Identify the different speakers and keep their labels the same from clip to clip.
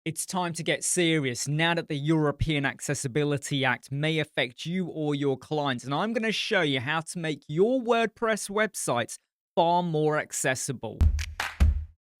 Speaker 1: It's time to get serious now that the European Accessibility Act may affect you or your clients, and I'm going to show you how to make your WordPress websites far more accessible.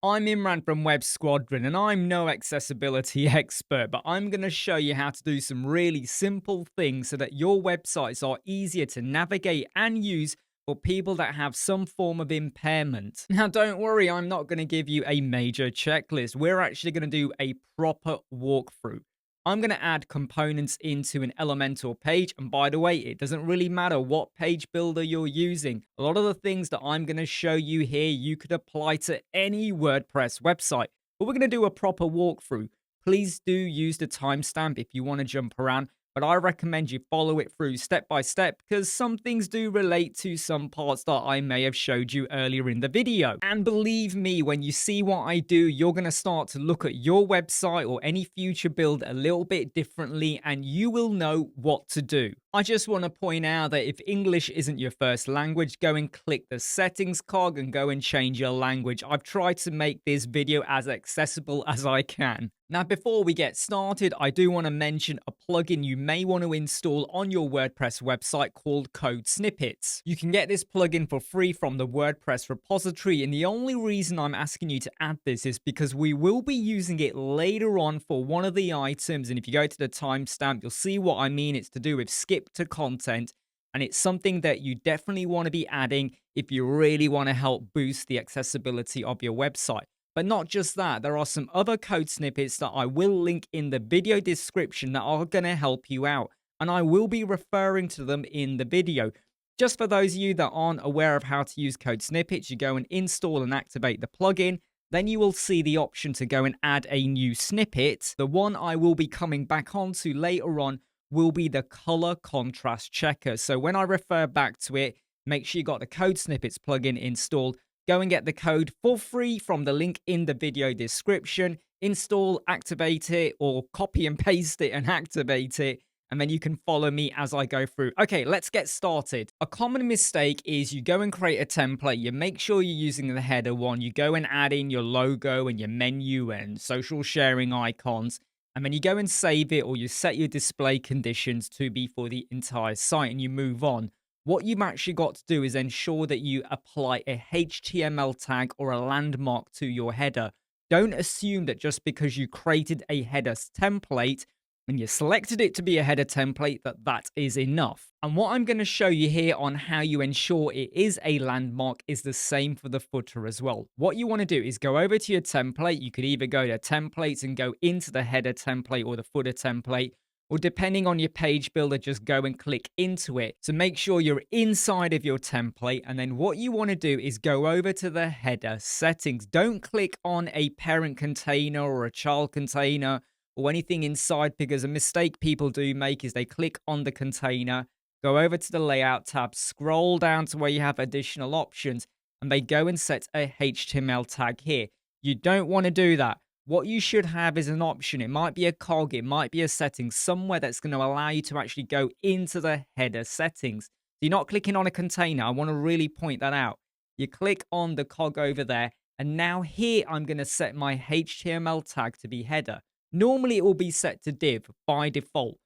Speaker 1: I'm Imran from Web Squadron, and I'm no accessibility expert, but I'm going to show you how to do some really simple things so that your websites are easier to navigate and use for people that have some form of impairment. Now, don't worry, I'm not going to give you a major checklist. We're actually going to do a proper walkthrough. I'm going to add components into an Elementor page. And by the way, it doesn't really matter what page builder you're using. A lot of the things that I'm going to show you here, you could apply to any WordPress website. But we're going to do a proper walkthrough. Please do use the timestamp if you want to jump around. But I recommend you follow it through step by step because some things do relate to some parts that I may have showed you earlier in the video. And believe me, when you see what I do, you're going to start to look at your website or any future build a little bit differently and you will know what to do. I just want to point out that if English isn't your first language, go and click the settings cog and go and change your language. I've tried to make this video as accessible as I can. Now, before we get started, I do want to mention a plugin you may want to install on your WordPress website called Code Snippets. You can get this plugin for free from the WordPress repository, and the only reason I'm asking you to add this is because we will be using it later on for one of the items, and if you go to the timestamp, you'll see what I mean. It's to do with skip to content, and it's something that you definitely want to be adding if you really want to help boost the accessibility of your website. But not just that, there are some other code snippets that I will link in the video description that are going to help you out. And I will be referring to them in the video. Just for those of you that aren't aware of how to use code snippets, you go and install and activate the plugin. Then you will see the option to go and add a new snippet. The one I will be coming back onto later on will be the color contrast checker. So when I refer back to it, make sure you got the code snippets plugin installed. Go and get the code for free from the link in the video description. Install, activate it, or copy and paste it and activate it. And then you can follow me as I go through. Okay, let's get started. A common mistake is you go and create a template. You make sure you're using the header one. You go and add in your logo and your menu and social sharing icons. And then you go and save it, or you set your display conditions to be for the entire site and you move on. What you've actually got to do is ensure that you apply a HTML tag or a landmark to your header. Don't assume that just because you created a header template and you selected it to be a header template that is enough. And what I'm going to show you here on how you ensure it is a landmark is the same for the footer as well. What you want to do is go over to your template. You could either go to templates and go into the header template or the footer template, or depending on your page builder, just go and click into it. So make sure you're inside of your template. And then what you want to do is go over to the header settings. Don't click on a parent container or a child container or anything inside, because a mistake people do make is they click on the container, go over to the layout tab, scroll down to where you have additional options, and they go and set a HTML tag here. You don't want to do that. What you should have is an option. It might be a cog, it might be a setting somewhere that's going to allow you to actually go into the header settings. So you're not clicking on a container. I want to really point that out. You click on the cog over there, and now here I'm going to set my HTML tag to be header. Normally it will be set to div by default.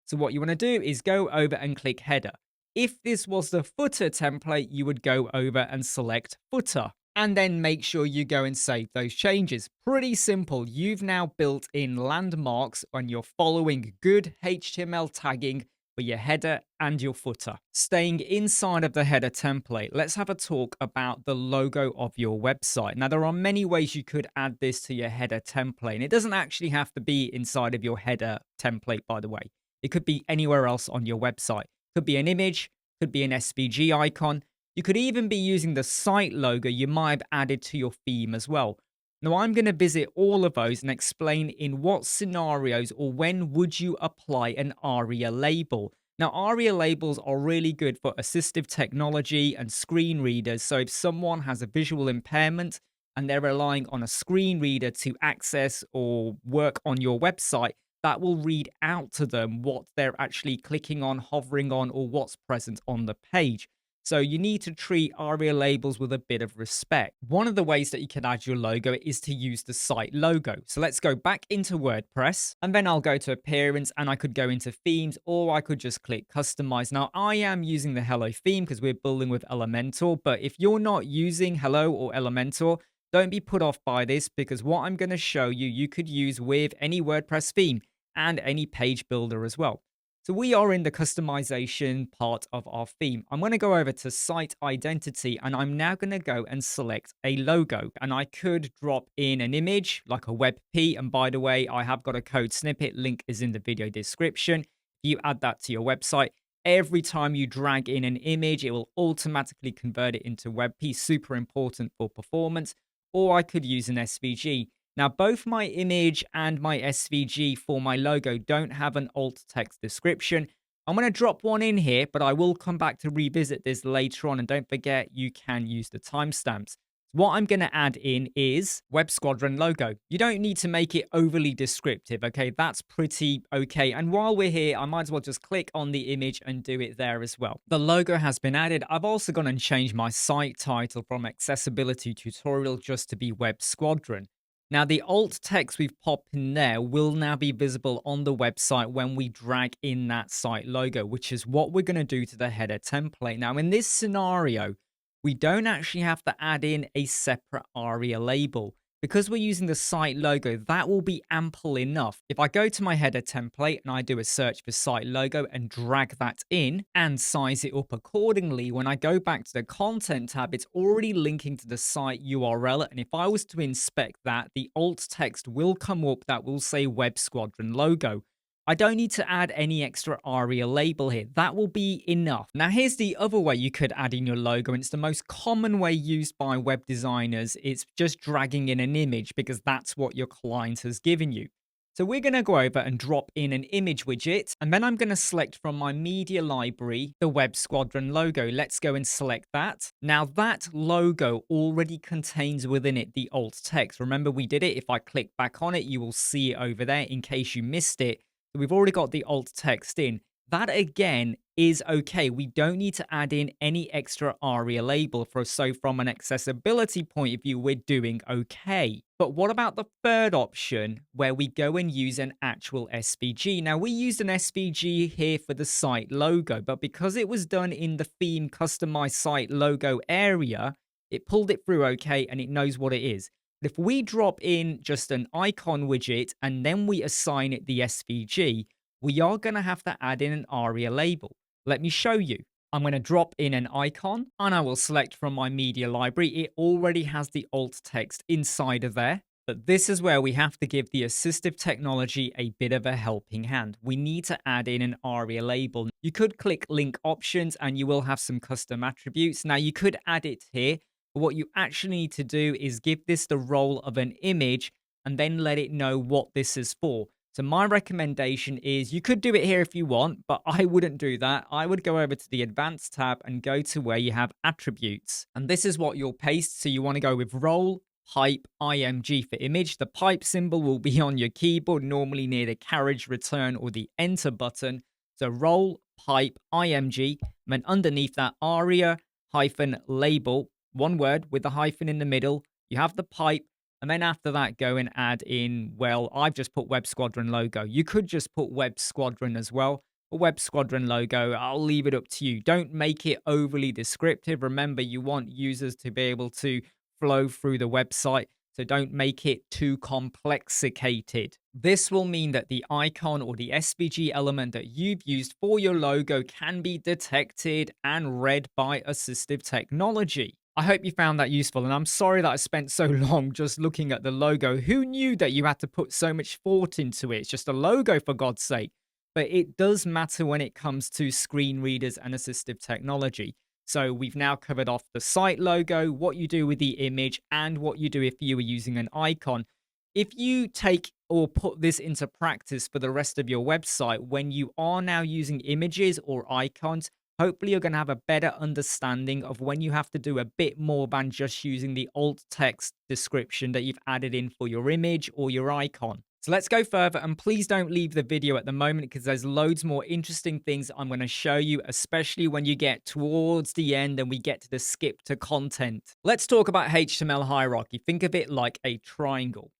Speaker 1: So what you want to do is go over and click header. If this was the footer template, you would go over and select footer. And then make sure you go and save those changes. Pretty simple. You've now built in landmarks and you're following good HTML tagging for your header and your footer. Staying inside of the header template, let's have a talk about the logo of your website. Now, there are many ways you could add this to your header template. And it doesn't actually have to be inside of your header template, by the way. It could be anywhere else on your website. Could be an image, could be an SVG icon. You could even be using the site logo you might have added to your theme as well. Now, I'm going to visit all of those and explain in what scenarios or when would you apply an Aria-Label. Now, Aria-Labels are really good for assistive technology and screen readers. So if someone has a visual impairment and they're relying on a screen reader to access or work on your website, that will read out to them what they're actually clicking on, hovering on, or what's present on the page. So you need to treat Aria-Labels with a bit of respect. One of the ways that you can add your logo is to use the site logo. So let's go back into WordPress, and then I'll go to Appearance, and I could go into Themes, or I could just click Customize. Now I am using the Hello theme because we're building with Elementor, but if you're not using Hello or Elementor, don't be put off by this, because what I'm going to show you, you could use with any WordPress theme and any page builder as well. So we are in the customization part of our theme. I'm going to go over to site identity, and I'm now going to go and select a logo. And I could drop in an image like a WebP. And by the way, I have got a code snippet. Link is in the video description. You add that to your website. Every time you drag in an image, it will automatically convert it into WebP. Super important for performance. Or I could use an SVG. Now, both my image and my SVG for my logo don't have an alt text description. I'm going to drop one in here, but I will come back to revisit this later on. And don't forget, you can use the timestamps. What I'm going to add in is Web Squadron logo. You don't need to make it overly descriptive, okay? That's pretty okay. And while we're here, I might as well just click on the image and do it there as well. The logo has been added. I've also gone and changed my site title from Accessibility Tutorial just to be Web Squadron. Now, the alt text we've popped in there will now be visible on the website when we drag in that site logo, which is what we're going to do to the header template. Now, in this scenario, we don't actually have to add in a separate Aria label. Because we're using the site logo, that will be ample enough. If I go to my header template and I do a search for site logo and drag that in and size it up accordingly, when I go back to the content tab, it's already linking to the site URL. And if I was to inspect that, the alt text will come up that will say Web Squadron logo. I don't need to add any extra Aria label here. That will be enough. Now, here's the other way you could add in your logo, and it's the most common way used by web designers. It's just dragging in an image because that's what your client has given you. So we're going to go over and drop in an image widget, and then I'm going to select from my media library the Web Squadron logo. Let's go and select that. Now, that logo already contains within it the alt text. Remember, we did it. If I click back on it, you will see it over there in case you missed it. So we've already got the alt text in. That again is okay. We don't need to add in any extra Aria label so from an accessibility point of view, we're doing okay. But what about the third option where we go and use an actual SVG? Now, we used an SVG here for the site logo, but because it was done in the theme customized site logo area, it pulled it through okay and it knows what it is. If we drop in just an icon widget and then we assign it the SVG, we are going to have to add in an Aria label. Let me show you. I'm going to drop in an icon and I will select from my media library. It already has the alt text inside of there. But this is where we have to give the assistive technology a bit of a helping hand. We need to add in an Aria label. You could click link options and you will have some custom attributes. Now, you could add it here. But what you actually need to do is give this the role of an image and then let it know what this is for. So my recommendation is you could do it here if you want, but I wouldn't do that. I would go over to the advanced tab and go to where you have attributes. And this is what you'll paste. So you want to go with role, pipe, img for image. The pipe symbol will be on your keyboard, normally near the carriage return or the enter button. So role, pipe, img, and then underneath that Aria-label. One word with the hyphen in the middle. You have the pipe, and then after that, go and add in, well, I've just put Web Squadron logo. You could just put Web Squadron as well, or Web Squadron logo. I'll leave it up to you. Don't make it overly descriptive. Remember, you want users to be able to flow through the website, so don't make it too complexicated. This will mean that the icon or the SVG element that you've used for your logo can be detected and read by assistive technology. I hope you found that useful, and I'm sorry that I spent so long just looking at the logo. Who knew that you had to put so much thought into it? It's just a logo, for God's sake. But it does matter when it comes to screen readers and assistive technology. So we've now covered off the site logo, what you do with the image, and what you do if you were using an icon. If you take or put this into practice for the rest of your website, when you are now using images or icons, hopefully you're going to have a better understanding of when you have to do a bit more than just using the alt text description that you've added in for your image or your icon. So let's go further, and please don't leave the video at the moment because there's loads more interesting things I'm going to show you, especially when you get towards the end and we get to the skip to content. Let's talk about HTML hierarchy. Think of it like a triangle.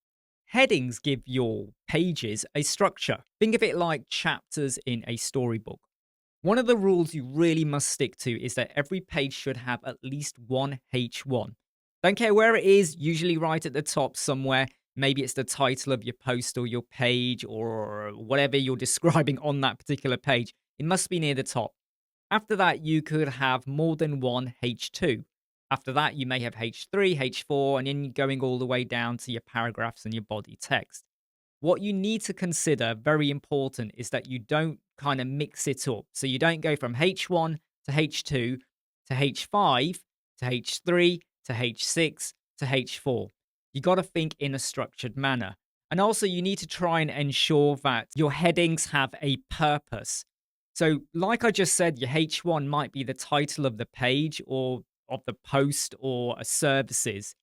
Speaker 1: Headings give your pages a structure. Think of it like chapters in a storybook. One of the rules you really must stick to is that every page should have at least one H1. Don't care where it is, usually right at the top somewhere. Maybe it's the title of your post or your page or whatever you're describing on that particular page. It must be near the top. After that, you could have more than one H2. After that, you may have H3, H4, and then going all the way down to your paragraphs and your body text. What you need to consider, very important, is that you don't kind of mix it up. So you don't go from H1 to H2 to H5 to H3 to H6 to H4. You got to think in a structured manner. And also, you need to try and ensure that your headings have a purpose. So, like I just said, your H1 might be the title of the page or of the post or a services.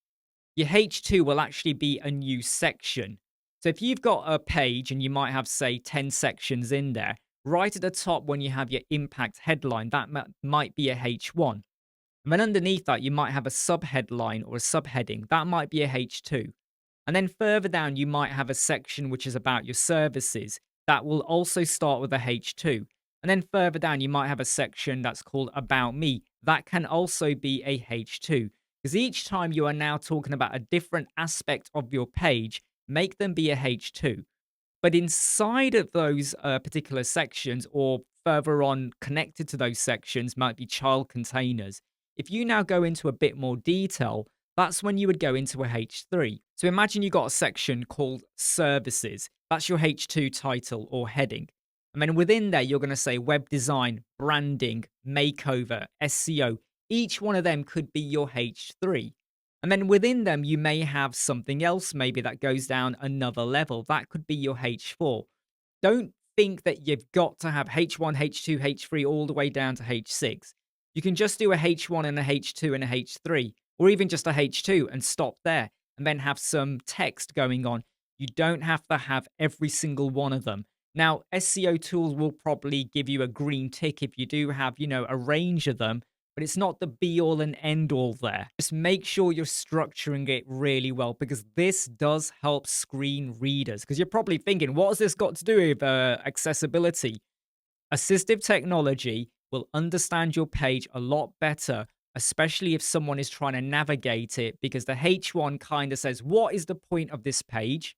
Speaker 1: Your H2 will actually be a new section. So if you've got a page and you might have, say, 10 sections in there, right at the top when you have your impact headline, that might be a H1. And then underneath that, you might have a subheadline or a subheading. That might be a H2. And then further down, you might have a section which is about your services. That will also start with a H2. And then further down, you might have a section that's called About Me. That can also be a H2. Because each time you are now talking about a different aspect of your page, make them be a H2. But inside of those particular sections or further on connected to those sections might be child containers. If you now go into a bit more detail, that's when you would go into a H3. So imagine you got a section called services. That's your H2 title or heading. And then within there, you're going to say web design, branding, makeover, SEO. Each one of them could be your H3. And then within them, you may have something else, maybe that goes down another level. That could be your H4. Don't think that you've got to have H1, H2, H3 all the way down to H6. You can just do a H1 and a H2 and a H3, or even just a H2 and stop there, and then have some text going on. You don't have to have every single one of them. Now, SEO tools will probably give you a green tick if you do have, a range of them, but it's not the be all and end all there. Just make sure you're structuring it really well because this does help screen readers. Because you're probably thinking, what has this got to do with accessibility? Assistive technology will understand your page a lot better, especially if someone is trying to navigate it, because the H1 kind of says, what is the point of this page?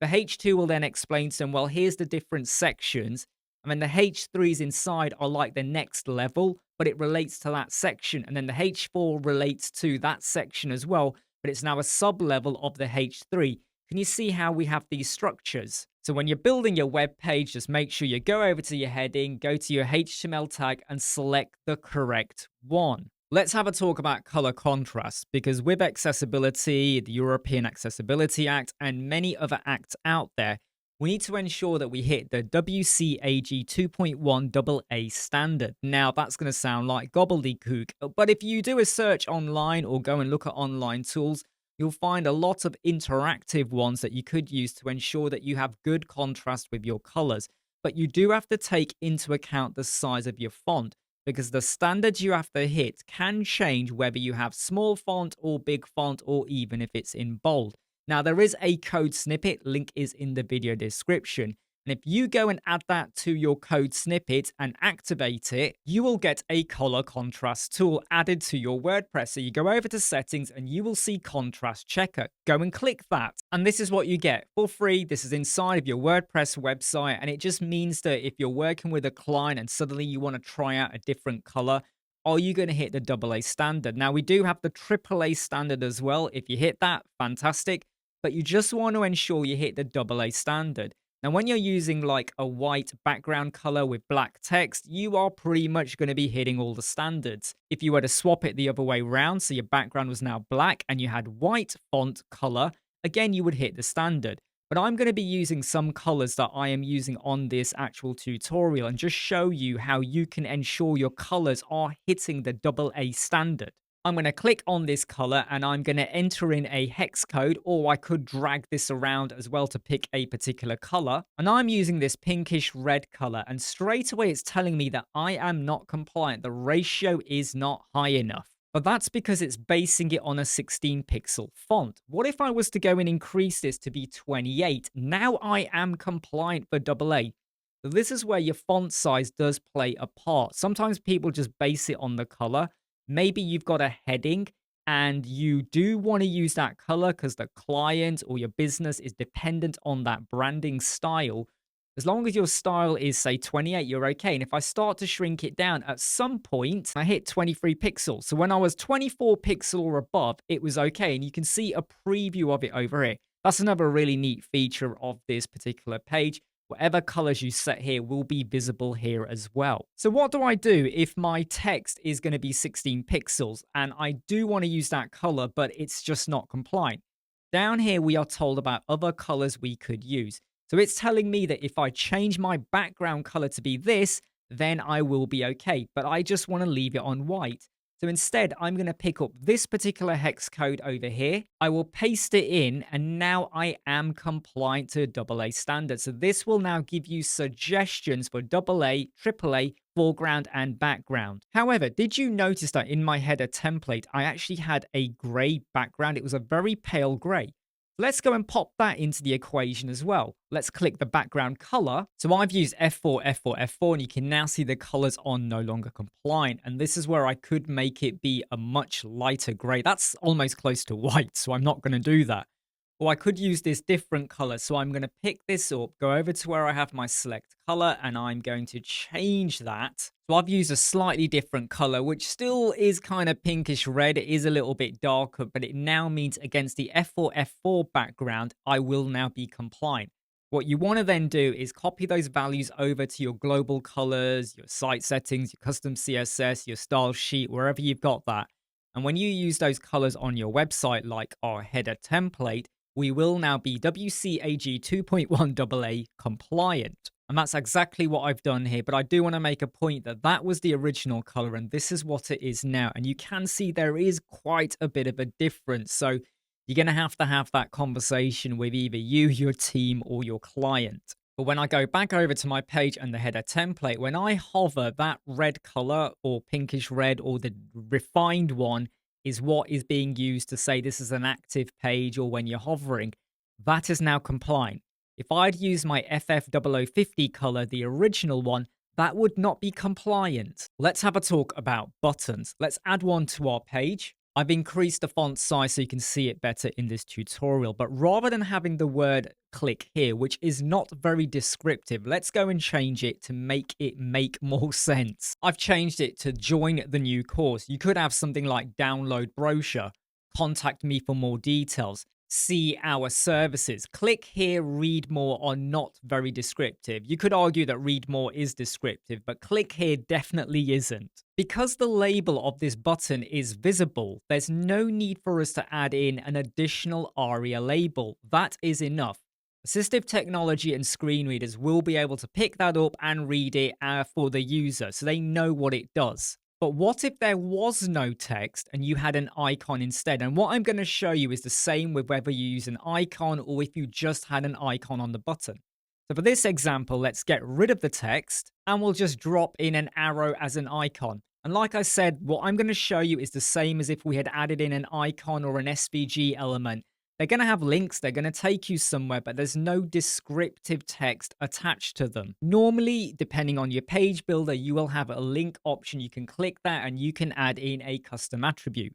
Speaker 1: The H2 will then explain to them, well, here's the different sections. And then the H3s inside are like the next level, but it relates to that section. And then the H4 relates to that section as well, but it's now a sub-level of the H3. Can you see how we have these structures? So when you're building your web page, just make sure you go over to your heading, go to your HTML tag and select the correct one. Let's have a talk about color contrast because with accessibility, the European Accessibility Act, and many other acts out there, we need to ensure that we hit the WCAG 2.1 AA standard. Now, that's going to sound like gobbledygook, but if you do a search online or go and look at online tools, you'll find a lot of interactive ones that you could use to ensure that you have good contrast with your colors. But you do have to take into account the size of your font because the standards you have to hit can change whether you have small font or big font or even if it's in bold. Now, there is a code snippet, link is in the video description. And if you go and add that to your code snippet and activate it, you will get a color contrast tool added to your WordPress. So you go over to settings and you will see contrast checker. Go and click that. And this is what you get for free. This is inside of your WordPress website. And it just means that if you're working with a client and suddenly you want to try out a different color, are you going to hit the AA standard? Now, we do have the AAA standard as well. If you hit that, fantastic. But you just want to ensure you hit the AA standard. Now, when you're using like a white background color with black text, you are pretty much going to be hitting all the standards. If you were to swap it the other way around, so your background was now black and you had white font color, again, you would hit the standard. But I'm going to be using some colors that I am using on this actual tutorial and just show you how you can ensure your colors are hitting the AA standard. I'm going to click on this color and I'm going to enter in a hex code, or I could drag this around as well to pick a particular color. And I'm using this pinkish red color, and straight away it's telling me that I am not compliant. The ratio is not high enough. But that's because it's basing it on a 16 pixel font. What if I was to go and increase this to be 28? Now I am compliant for AA. So this is where your font size does play a part. Sometimes people just base it on the color. Maybe you've got a heading and you do want to use that color because the client or your business is dependent on that branding style. As long as your style is, say, 28, you're okay. And if I start to shrink it down, at some point, I hit 23 pixels. So when I was 24 pixel or above, it was okay. And you can see a preview of it over here. That's another really neat feature of this particular page. Whatever colors you set here will be visible here as well. So what do I do if my text is going to be 16 pixels and I do want to use that color, but it's just not compliant? Down here, we are told about other colors we could use. So it's telling me that if I change my background color to be this, then I will be okay. But I just want to leave it on white. So instead, I'm going to pick up this particular hex code over here. I will paste it in, and now I am compliant to AA standard. So this will now give you suggestions for AA, AAA, foreground, and background. However, did you notice that in my header template, I actually had a gray background? It was a very pale gray. Let's go and pop that into the equation as well. Let's click the background color. So I've used F4, F4, F4, and you can now see the colors are no longer compliant. And this is where I could make it be a much lighter gray. That's almost close to white, so I'm not going to do that. Or I could use this different color. So I'm going to pick this up, go over to where I have my select color, and I'm going to change that. So I've used a slightly different color, which still is kind of pinkish red. It is a little bit darker, but it now means against the F4, F4 background, I will now be compliant. What you want to then do is copy those values over to your global colors, your site settings, your custom CSS, your style sheet, wherever you've got that. And when you use those colors on your website, like our header template, we will now be WCAG 2.1 AA compliant. And that's exactly what I've done here. But I do want to make a point that that was the original color and this is what it is now. And you can see there is quite a bit of a difference. So you're going to have that conversation with either you, your team, or your client. But when I go back over to my page and the header template, when I hover, that red color or pinkish red or the refined one is what is being used to say this is an active page, or when you're hovering, that is now compliant. If I'd used my FF0050 color, the original one, that would not be compliant. Let's have a talk about buttons. Let's add one to our page. I've increased the font size so you can see it better in this tutorial, but rather than having the word click here, which is not very descriptive, let's go and change it to make it make more sense. I've changed it to join the new course. You could have something like download brochure, contact me for more details, see our services. Click here, read more are not very descriptive. You could argue that read more is descriptive, but click here definitely isn't. Because the label of this button is visible, there's no need for us to add in an additional Aria-Label. That is enough. Assistive technology and screen readers will be able to pick that up and read it for the user, so they know what it does. But what if there was no text and you had an icon instead? And what I'm going to show you is the same with whether you use an icon or if you just had an icon on the button. So for this example, let's get rid of the text and we'll just drop in an arrow as an icon. And like I said, what I'm going to show you is the same as if we had added in an icon or an SVG element. They're going to have links, they're going to take you somewhere, but there's no descriptive text attached to them. Normally, depending on your page builder, you will have a link option. You can click that and you can add in a custom attribute.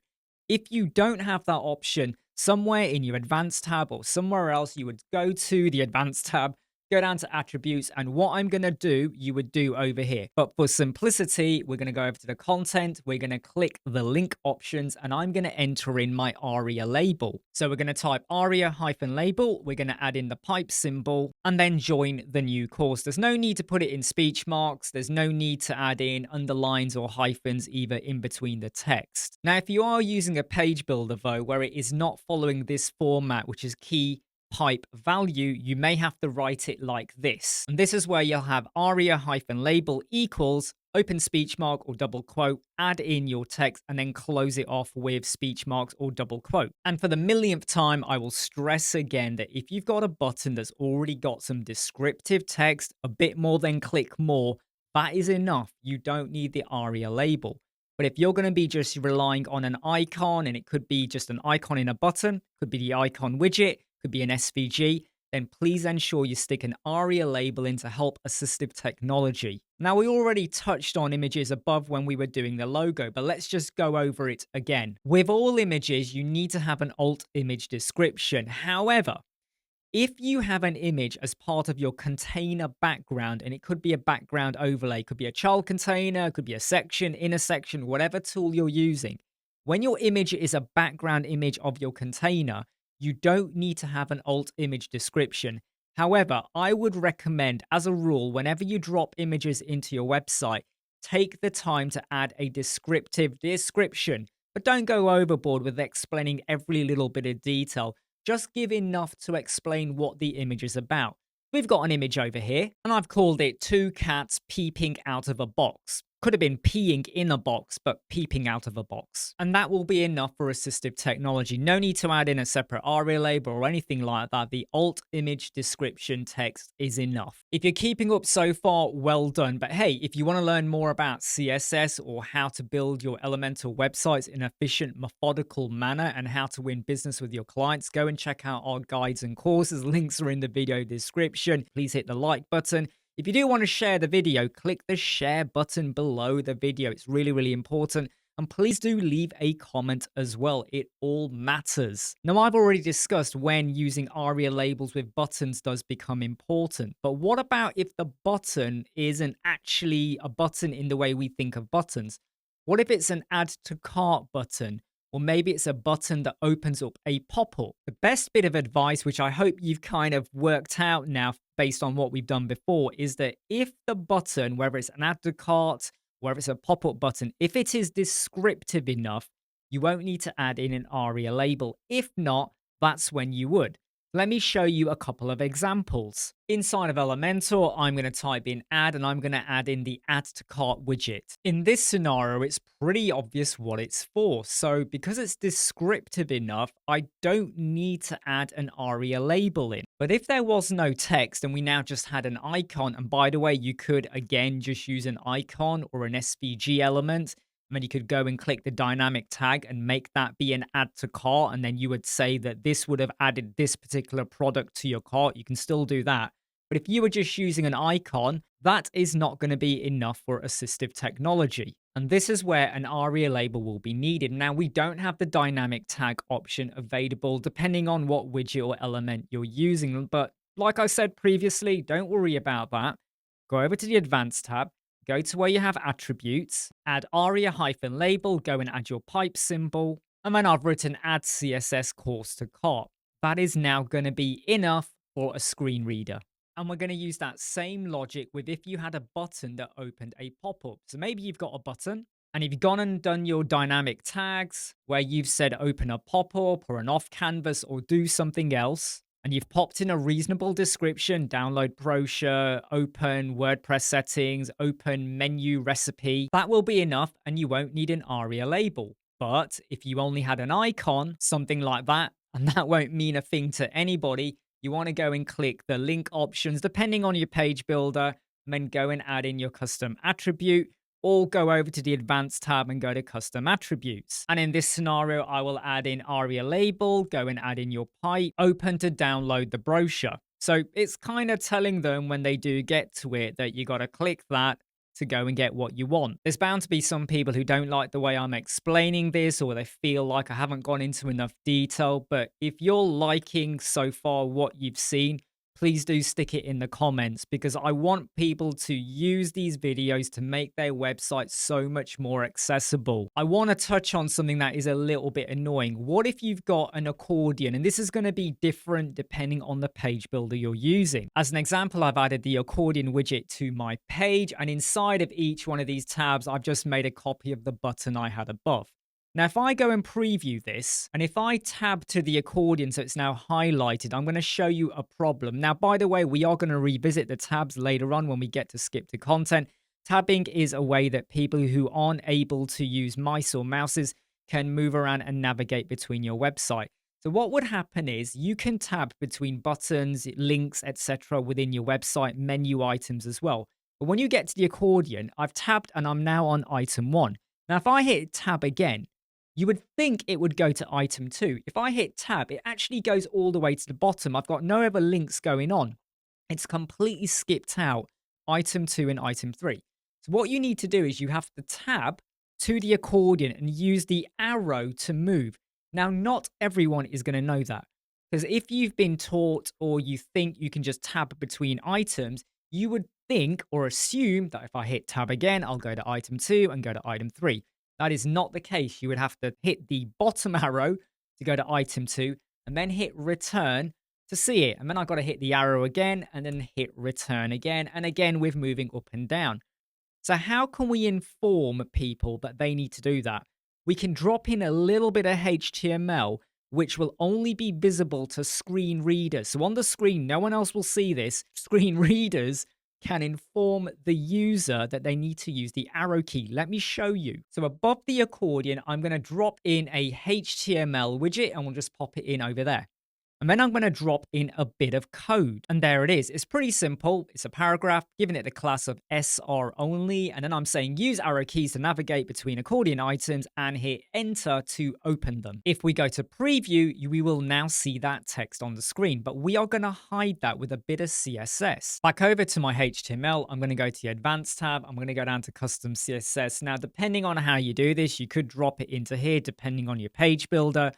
Speaker 1: If you don't have that option, somewhere in your advanced tab or somewhere else, you would go to the advanced tab, go down to attributes, and what I'm going to do, you would do over here. But for simplicity, we're going to go over to the content, we're going to click the link options, and I'm going to enter in my Aria-Label. So we're going to type Aria-Label, we're going to add in the pipe symbol, and then join the new course. There's no need to put it in speech marks, there's no need to add in underlines or hyphens either in between the text. Now, if you are using a page builder though, where it is not following this format, which is key, pipe, value, you may have to write it like this. And this is where you'll have Aria-Label equals Open speech mark or double quote, add in your text, and then close it off with speech marks or double quote. And for the millionth time, I will stress again that if you've got a button that's already got some descriptive text, a bit more than click more, that is enough. You don't need the Aria label. But if you're going to be just relying on an icon, and it could be just an icon in a button, could be the icon widget, could be an SVG, then please ensure you stick an Aria label in to help assistive technology. Now, we already touched on images above when we were doing the logo, but let's just go over it again. With all images, you need to have an alt image description. However, if you have an image as part of your container background, and it could be a background overlay, could be a child container, could be a section, inner section, whatever tool you're using, when your image is a background image of your container, you don't need to have an alt image description. However, I would recommend, as a rule, whenever you drop images into your website, take the time to add a descriptive description, but don't go overboard with explaining every little bit of detail. Just give enough to explain what the image is about. We've got an image over here, and I've called it two cats peeping out of a box. Could have been peeing in a box, but peeping out of a box. And that will be enough for assistive technology. No need to add in a separate Aria label or anything like that. The alt image description text is enough. If you're keeping up so far, well done. But hey, if you want to learn more about CSS or how to build your Elementor websites in an efficient, methodical manner and how to win business with your clients, go and check out our guides and courses. Links are in the video description. Please hit the like button. If you do want to share the video, click the share button below the video. It's really, really important. And please do leave a comment as well. It all matters. Now, I've already discussed when using Aria labels with buttons does become important. But what about if the button isn't actually a button in the way we think of buttons? What if it's an add to cart button? Or maybe it's a button that opens up a pop-up. The best bit of advice, which I hope you've kind of worked out now based on what we've done before, is that if the button, whether it's an add to cart, whether it's a pop-up button, if it is descriptive enough, you won't need to add in an Aria label. If not, that's when you would. Let me show you a couple of examples. Inside of Elementor, I'm going to type in add, and I'm going to add in the add to cart widget. In this scenario, it's pretty obvious what it's for. So because it's descriptive enough, I don't need to add an Aria label in. But if there was no text and we now just had an icon, and by the way, you could again just use an icon or an SVG element, and then you could go and click the dynamic tag and make that be an add to cart. And then you would say that this would have added this particular product to your cart. You can still do that. But if you were just using an icon, that is not going to be enough for assistive technology. And this is where an Aria label will be needed. Now, we don't have the dynamic tag option available depending on what widget or element you're using. But like I said previously, don't worry about that. Go over to the Advanced tab. Go to where you have attributes, add aria-label, go and add your pipe symbol, and then I've written add CSS course to cart. That is now going to be enough for a screen reader. And we're going to use that same logic with if you had a button that opened a pop-up. So maybe you've got a button, and if you've gone and done your dynamic tags, where you've said open a pop-up or an off canvas or do something else, and you've popped in a reasonable description, download brochure, open WordPress settings, open menu recipe, that will be enough and you won't need an Aria label. But if you only had an icon, something like that, and that won't mean a thing to anybody, you want to go and click the link options depending on your page builder, and then go and add in your custom attribute, or go over to the Advanced tab and go to Custom Attributes. And in this scenario, I will add in Aria-Label, go and add in your pipe, open to download the brochure. So it's kind of telling them when they do get to it that you got to click that to go and get what you want. There's bound to be some people who don't like the way I'm explaining this, or they feel like I haven't gone into enough detail. But if you're liking so far what you've seen, please do stick it in the comments, because I want people to use these videos to make their website so much more accessible. I want to touch on something that is a little bit annoying. What if you've got an accordion? And this is going to be different depending on the page builder you're using. As an example, I've added the accordion widget to my page, and inside of each one of these tabs, I've just made a copy of the button I had above. Now, if I go and preview this, and if I tab to the accordion so it's now highlighted, I'm going to show you a problem. Now, by the way, we are going to revisit the tabs later on when we get to skip to content Tabbing is a way that people who aren't able to use mice or mouses can move around and navigate between your website. So what would happen is you can tab between buttons, links, etc. within your website, menu items as well. But when you get to the accordion, I've tabbed and I'm now on item 1. Now, if I hit tab again, you would think it would go to item 2. If I hit tab, it actually goes all the way to the bottom. I've got no other links going on. It's completely skipped out item 2 and item 3. So what you need to do is you have to tab to the accordion and use the arrow to move. Now, not everyone is going to know that, because if you've been taught or you think you can just tab between items, you would think or assume that if I hit tab again, I'll go to item 2 and go to item 3. That is not the case. You would have to hit the bottom arrow to go to item 2 and then hit return to see it. And then I've got to hit the arrow again and then hit return again and again with moving up and down. So how can we inform people that they need to do that? We can drop in a little bit of HTML, which will only be visible to screen readers. So on the screen, no one else will see this. Screen readers can inform the user that they need to use the arrow key. Let me show you. So above the accordion, I'm going to drop in a HTML widget and we'll just pop it in over there. And then I'm going to drop in a bit of code. And there it is. It's pretty simple. It's a paragraph, giving it the class of SR only. And then I'm saying use arrow keys to navigate between accordion items and hit enter to open them. If we go to preview, we will now see that text on the screen, but we are going to hide that with a bit of CSS. Back over to my HTML, I'm going to go to the advanced tab. I'm going to go down to custom CSS. Now, depending on how you do this, you could drop it into here, depending on your page builder,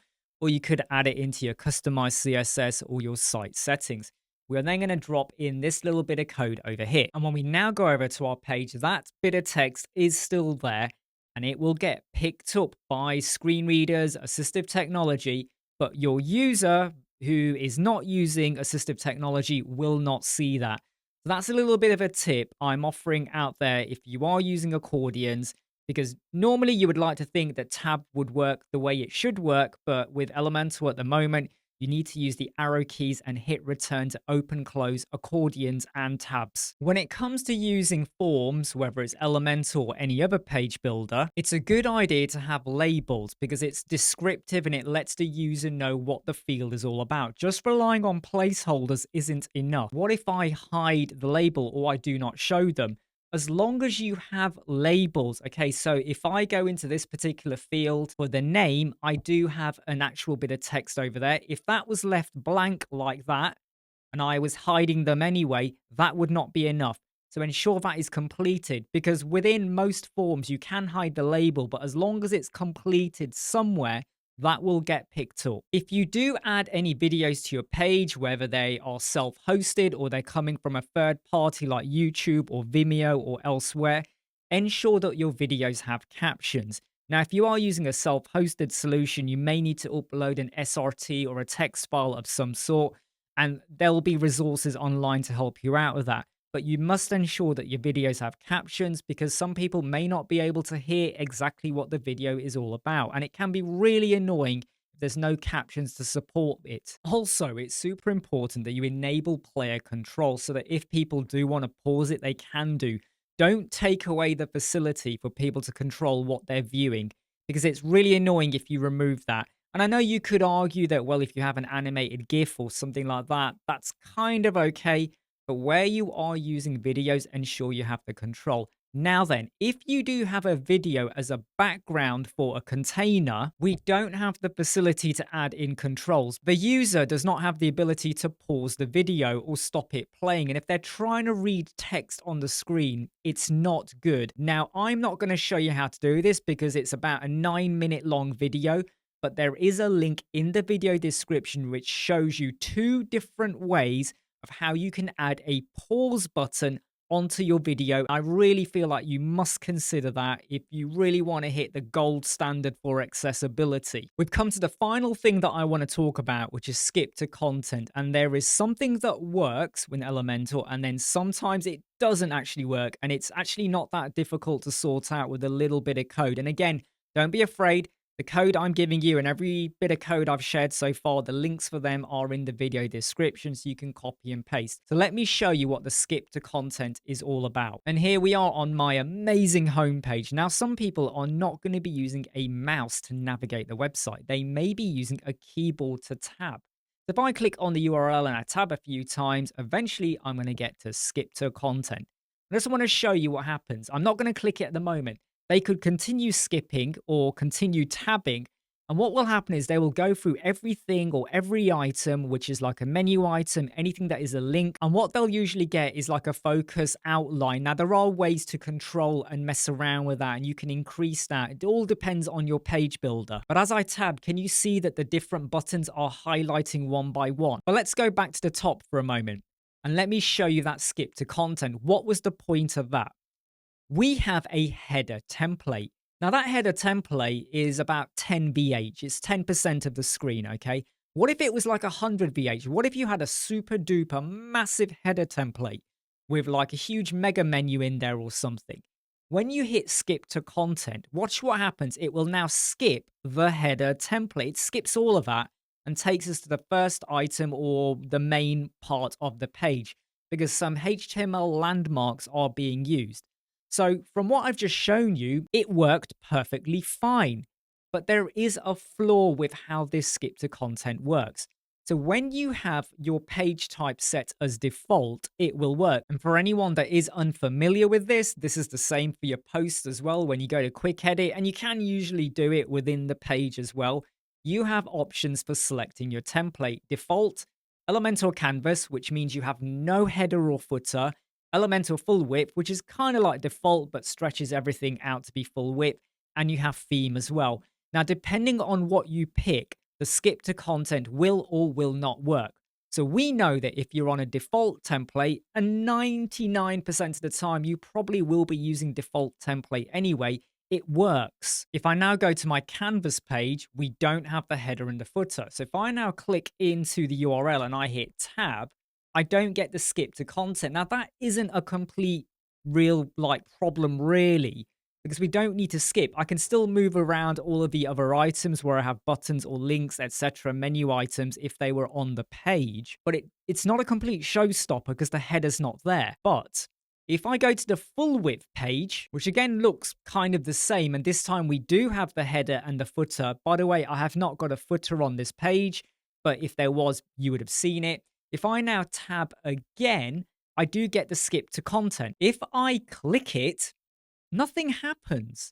Speaker 1: or you could add it into your customized CSS or your site settings. We're then going to drop in this little bit of code over here. And when we now go over to our page, that bit of text is still there and it will get picked up by screen readers, assistive technology, but your user who is not using assistive technology will not see that. So that's a little bit of a tip I'm offering out there if you are using accordions, because normally you would like to think that tab would work the way it should work, but with Elementor at the moment, you need to use the arrow keys and hit return to open, close accordions and tabs. When it comes to using forms, whether it's Elementor or any other page builder, it's a good idea to have labels because it's descriptive and it lets the user know what the field is all about. Just relying on placeholders isn't enough. What if I hide the label or I do not show them? As long as you have labels, okay, so if I go into this particular field for the name, I do have an actual bit of text over there. If that was left blank like that, and I was hiding them anyway, that would not be enough. So ensure that is completed, because within most forms, you can hide the label, but as long as it's completed somewhere, that will get picked up. If you do add any videos to your page, whether they are self-hosted or they're coming from a third party like YouTube or Vimeo or elsewhere, ensure that your videos have captions. Now, if you are using a self-hosted solution, you may need to upload an SRT or a text file of some sort, and there will be resources online to help you out with that. But you must ensure that your videos have captions because some people may not be able to hear exactly what the video is all about. And it can be really annoying if there's no captions to support it. Also, it's super important that you enable player control so that if people do want to pause it, they can do. Don't take away the facility for people to control what they're viewing because it's really annoying if you remove that. And I know you could argue that, well, if you have an animated GIF or something like that, that's kind of okay. But where you are using videos, ensure you have the control. Now then, if you do have a video as a background for a container, we don't have the facility to add in controls. The user does not have the ability to pause the video or stop it playing. And if they're trying to read text on the screen, it's not good. Now, I'm not going to show you how to do this because it's about a 9-minute long video. But there is a link in the video description which shows you 2 different ways of how you can add a pause button onto your video. I really feel like you must consider that if you really want to hit the gold standard for accessibility. We've come to the final thing that I want to talk about, which is skip to content. And there is something that works with Elementor, and then sometimes it doesn't actually work. And it's actually not that difficult to sort out with a little bit of code. And again, don't be afraid. The code I'm giving you and every bit of code I've shared so far, the links for them are in the video description so you can copy and paste. So let me show you what the skip to content is all about. And here we are on my amazing homepage. Now, some people are not going to be using a mouse to navigate the website. They may be using a keyboard to tab. If I click on the URL and I tab a few times, eventually I'm going to get to skip to content. I just want to show you what happens. I'm not going to click it at the moment. They could continue skipping or continue tabbing. And what will happen is they will go through everything or every item, which is like a menu item, anything that is a link. And what they'll usually get is like a focus outline. Now, there are ways to control and mess around with that, and you can increase that. It all depends on your page builder. But as I tab, can you see that the different buttons are highlighting one by one? But let's go back to the top for a moment. And let me show you that skip to content. What was the point of that? We have a header template. Now, that header template is about 10 VH. It's 10% of the screen, okay? What if it was like 100 VH? What if you had a super duper massive header template with like a huge mega menu in there or something? When you hit skip to content, watch what happens. It will now skip the header template. It skips all of that and takes us to the first item or the main part of the page because some HTML landmarks are being used. So from what I've just shown you, it worked perfectly fine. But there is a flaw with how this skip to content works. So when you have your page type set as default, it will work. And for anyone that is unfamiliar with this is the same for your posts as well. When you go to quick edit, and you can usually do it within the page as well, you have options for selecting your template. Default, elemental canvas, which means you have no header or footer. Elemental full width, which is kind of like default, but stretches everything out to be full width. And you have theme as well. Now, depending on what you pick, the skip to content will or will not work. So we know that if you're on a default template, and 99% of the time, you probably will be using default template anyway, it works. If I now go to my canvas page, we don't have the header and the footer. So if I now click into the URL and I hit tab, I don't get the skip to content. Now, that isn't a complete real problem really, because we don't need to skip. I can still move around all of the other items where I have buttons or links, etc., menu items if they were on the page, but it's not a complete showstopper because the header's not there. But if I go to the full width page, which again looks kind of the same, and this time we do have the header and the footer. By the way, I have not got a footer on this page, but if there was, you would have seen it. If I now tab again, I do get the skip to content. If I click it, nothing happens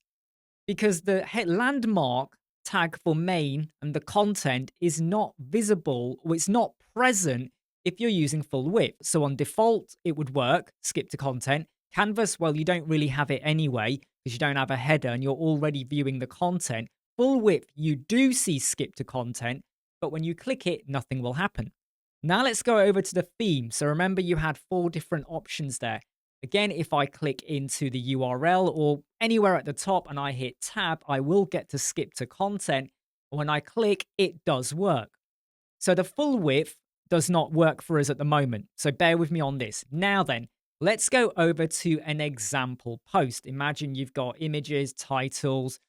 Speaker 1: because the landmark tag for main and the content is not visible, or it's not present if you're using full width. So on default, it would work, skip to content. Canvas, well, you don't really have it anyway because you don't have a header and you're already viewing the content. Full width, you do see skip to content, but when you click it, nothing will happen. Now let's go over to the theme. So remember, you had 4 different options there. Again, if I click into the URL or anywhere at the top and I hit tab, I will get to skip to content. When I click, it does work. So the full width does not work for us at the moment. So bear with me on this. Now then, let's go over to an example post. Imagine you've got images, titles,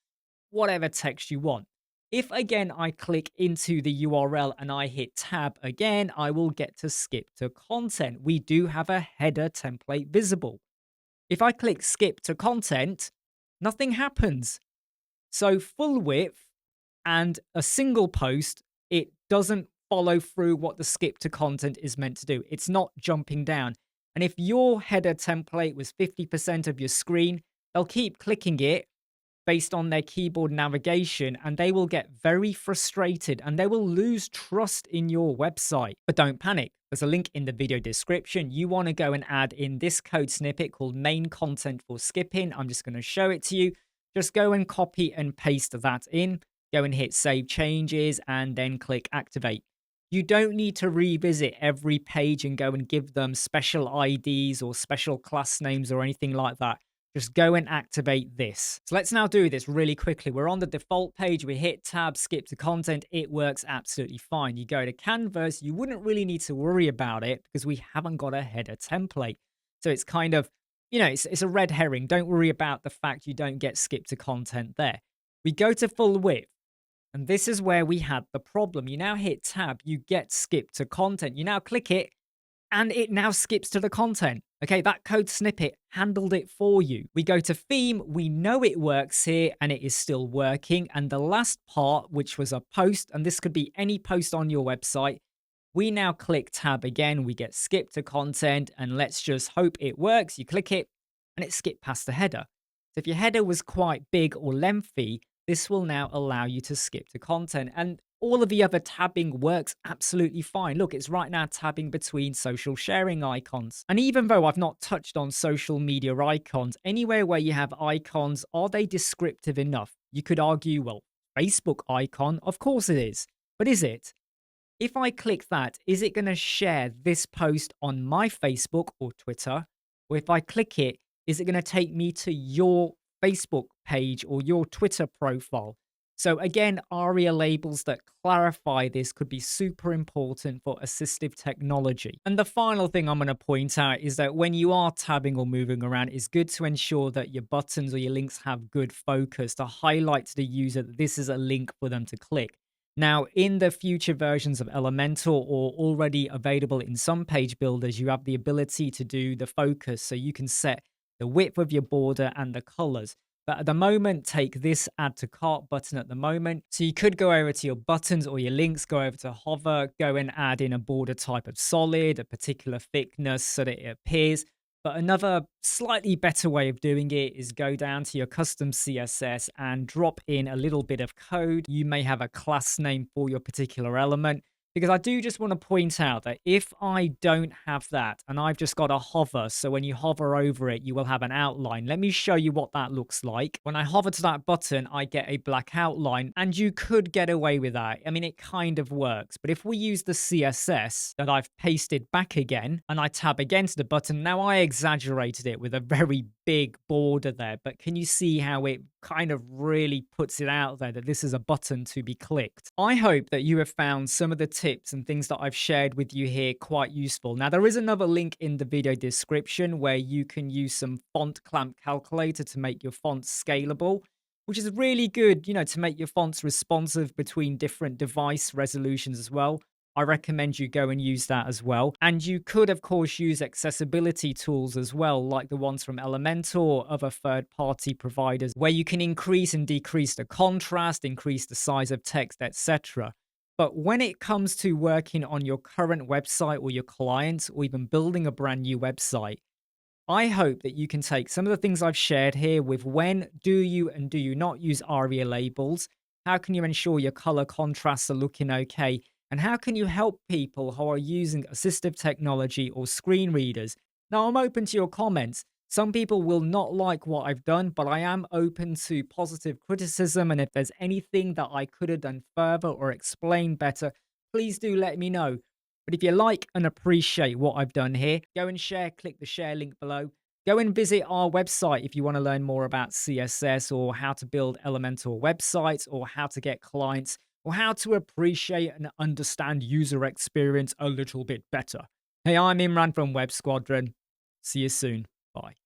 Speaker 1: whatever text you want. If again, I click into the URL and I hit tab again, I will get to skip to content. We do have a header template visible. If I click skip to content, nothing happens. So full width and a single post, it doesn't follow through what the skip to content is meant to do. It's not jumping down. And if your header template was 50% of your screen, they'll keep clicking it based on their keyboard navigation, and they will get very frustrated and they will lose trust in your website. But don't panic. There's a link in the video description. You want to go and add in this code snippet called main content for skipping. I'm just going to show it to you. Just go and copy and paste that in. Go and hit save changes and then click activate. You don't need to revisit every page and go and give them special IDs or special class names or anything like that. Just go and activate this. So let's now do this really quickly. We're on the default page. We hit tab, skip to content. It works absolutely fine. You go to canvas. You wouldn't really need to worry about it because we haven't got a header template. So it's kind of, it's a red herring. Don't worry about the fact you don't get skip to content there. We go to full width. And this is where we had the problem. You now hit tab, you get skipped to content. You now click it, and it now skips to the content. Okay, that code snippet handled it for you. We go to theme, we know it works here and it is still working. And the last part, which was a post, and this could be any post on your website, we now click tab again, we get skipped to content, and let's just hope it works. You click it and it skipped past the header. So if your header was quite big or lengthy, this will now allow you to skip to content. And all of the other tabbing works absolutely fine. Look, it's right now tabbing between social sharing icons. And even though I've not touched on social media icons, anywhere where you have icons, are they descriptive enough? You could argue, well, Facebook icon, of course it is. But is it? If I click that, is it going to share this post on my Facebook or Twitter? Or if I click it, is it going to take me to your Facebook page or your Twitter profile? So again, ARIA labels that clarify this could be super important for assistive technology. And the final thing I'm going to point out is that when you are tabbing or moving around, it's good to ensure that your buttons or your links have good focus to highlight to the user that this is a link for them to click. Now, in the future versions of Elementor or already available in some page builders, you have the ability to do the focus. So you can set the width of your border and the colors. But at the moment, take this add to cart button at the moment. So you could go over to your buttons or your links, go over to hover, go and add in a border type of solid, a particular thickness so that it appears. But another slightly better way of doing it is go down to your custom CSS and drop in a little bit of code. You may have a class name for your particular element. Because I do just want to point out that if I don't have that and I've just got a hover, so when you hover over it, you will have an outline. Let me show you what that looks like. When I hover to that button, I get a black outline and you could get away with that. I mean, it kind of works. But if we use the CSS that I've pasted back again and I tab against the button, now I exaggerated it with a very big border there, but can you see how it kind of really puts it out there that this is a button to be clicked? I hope that you have found some of the tips and things that I've shared with you here quite useful. Now, there is another link in the video description where you can use some font clamp calculator to make your fonts scalable, which is really good, you know, to make your fonts responsive between different device resolutions as well. I recommend you go and use that as well. And you could, of course, use accessibility tools as well, like the ones from Elementor or other third-party providers, where you can increase and decrease the contrast, increase the size of text, etc. But when it comes to working on your current website or your clients, or even building a brand new website, I hope that you can take some of the things I've shared here with when do you and do you not use ARIA labels, how can you ensure your color contrasts are looking okay, and how can you help people who are using assistive technology or screen readers? Now, I'm open to your comments. Some people will not like what I've done, but I am open to positive criticism. And if there's anything that I could have done further or explained better, please do let me know. But if you like and appreciate what I've done here, go and share, click the share link below. Go and visit our website if you want to learn more about CSS or how to build Elementor websites or how to get clients or how to appreciate and understand user experience a little bit better. Hey, I'm Imran from Web Squadron. See you soon. Bye.